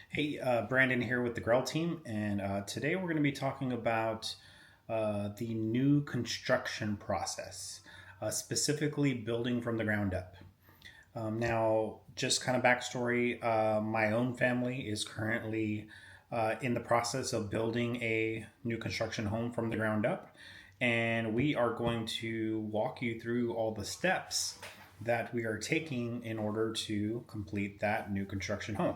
Hey, Brandon here with the Grell Team, and today we're going to be talking about the new construction process, specifically building from the ground up. Now, just kind of backstory, my own family is currently in the process of building a new construction home from the ground up, and we are going to walk you through all the steps that we are taking in order to complete that new construction home.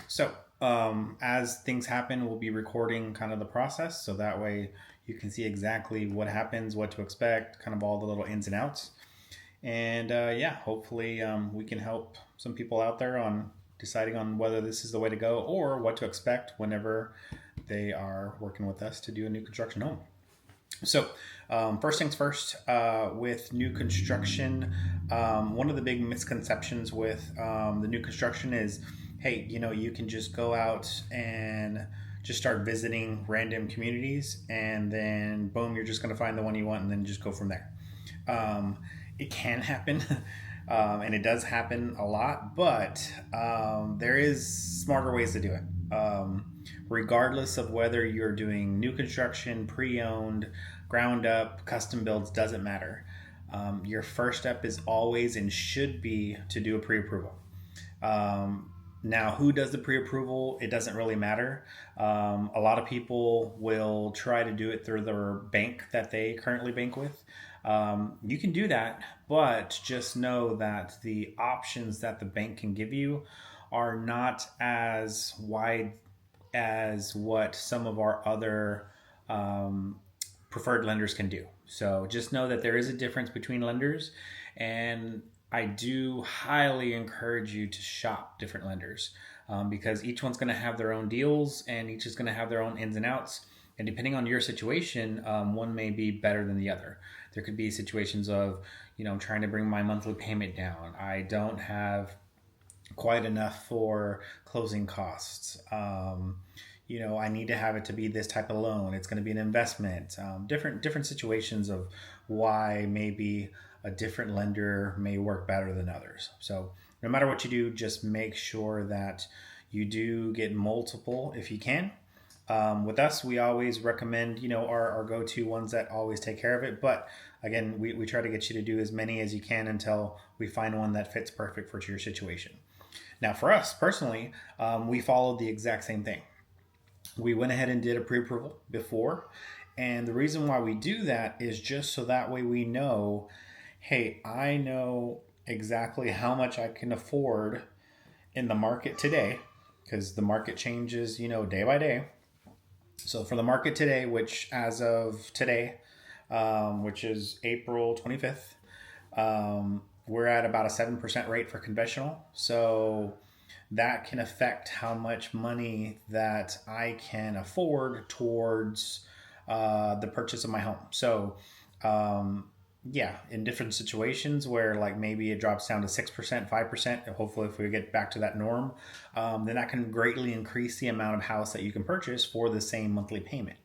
So, as things happen, we'll be recording kind of the process so that way you can see exactly what happens, what to expect, kind of all the little ins and outs. And yeah, hopefully we can help some people out there on deciding on whether this is the way to go or what to expect whenever they are working with us to do a new construction home. So, first things first, with new construction, one of the big misconceptions with the new construction is hey, you can just go out and just start visiting random communities, and then boom, you're just going to find the one you want and then just go from there. It can happen. And it does happen a lot, but there is smarter ways to do it. Regardless of whether you're doing new construction, pre-owned, ground up, custom builds, doesn't matter. Your first step is always and should be to do a pre-approval. Now, who does the pre-approval? It doesn't really matter. A lot of people will try to do it through their bank that they currently bank with. You can do that, but just know that the options that the bank can give you are not as wide as what some of our other preferred lenders can do. So just know that there is a difference between lenders, and I do highly encourage you to shop different lenders because each one's going to have their own deals and each is going to have their own ins and outs. And depending on your situation, one may be better than the other. There could be situations of, I'm trying to bring my monthly payment down. I don't have quite enough for closing costs. I need to have it to be this type of loan. It's going to be an investment. Different situations of why maybe a different lender may work better than others. So no matter what you do, just make sure that you do get multiple if you can. With us, we always recommend, our go-to ones that always take care of it. But again, we try to get you to do as many as you can until we find one that fits perfect for your situation. Now, for us personally, we followed the exact same thing. We went ahead and did a pre-approval before. And the reason why we do that is just so that way we know, hey, I know exactly how much I can afford in the market today, because the market changes, day by day. So for the market today, which as of today, which is April 25th, we're at about a 7% rate for conventional. So that can affect how much money that I can afford towards the purchase of my home. So, yeah, in different situations where like maybe it drops down to 6%, 5%, hopefully if we get back to that norm, then that can greatly increase the amount of house that you can purchase for the same monthly payment.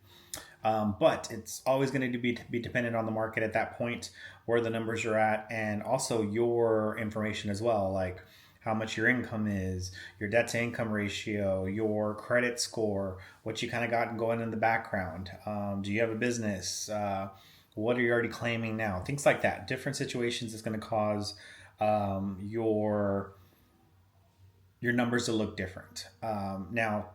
But it's always going to be dependent on the market at that point, where the numbers are at, and also your information as well, like how much your income is, your debt to income ratio, your credit score, what you kind of got going in the background. Do you have a business? What are you already claiming now? Things like that. Different situations is going to cause your numbers to look different. Now,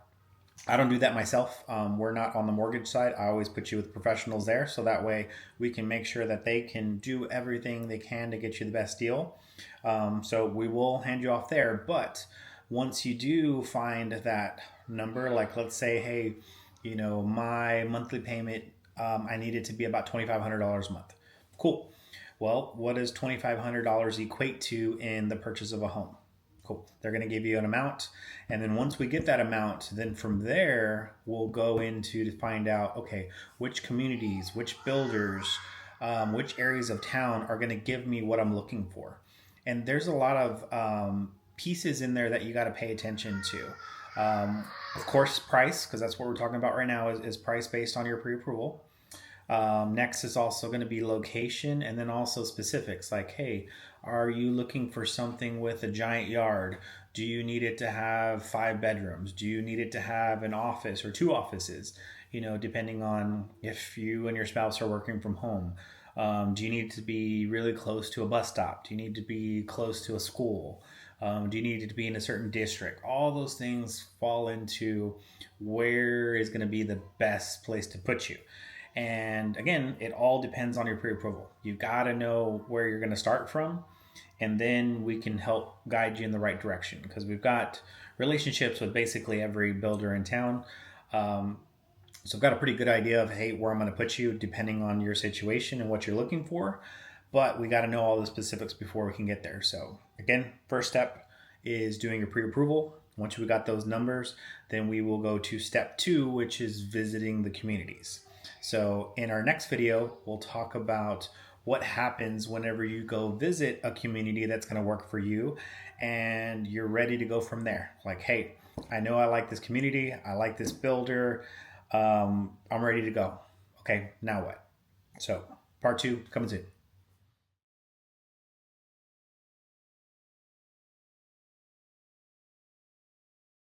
I don't do that myself. We're not on the mortgage side. I always put you with professionals there, so that way we can make sure that they can do everything they can to get you the best deal. So we will hand you off there. But once you do find that number, like let's say, hey, my monthly payment, I need it to be about $2,500 a month. Cool. Well, what does $2,500 equate to in the purchase of a home? Cool. They're going to give you an amount. And then once we get that amount, then from there, we'll go into to find out, okay, which communities, which builders, which areas of town are going to give me what I'm looking for. And there's a lot of pieces in there that you got to pay attention to. Of course, price, because that's what we're talking about right now, is price based on your pre-approval. Next is also going to be location, and then also specifics like, hey, are you looking for something with a giant yard? Do you need it to have 5 bedrooms? Do you need it to have an office or 2 offices? Depending on if you and your spouse are working from home. Do you need to be really close to a bus stop? Do you need to be close to a school? Do you need it to be in a certain district? All those things fall into where is going to be the best place to put you. And again, it all depends on your pre-approval. You got to know where you're going to start from, and then we can help guide you in the right direction, because we've got relationships with basically every builder in town. So I've got a pretty good idea of, hey, where I'm going to put you depending on your situation and what you're looking for. But we got to know all the specifics before we can get there. So again, first step is doing your pre-approval. Once we got those numbers, then we will go to step 2, which is visiting the communities. So in our next video, we'll talk about what happens whenever you go visit a community that's going to work for you, and you're ready to go from there. Like, hey, I know I like this community. I like this builder. I'm ready to go. Okay, now what? So part 2 comes in.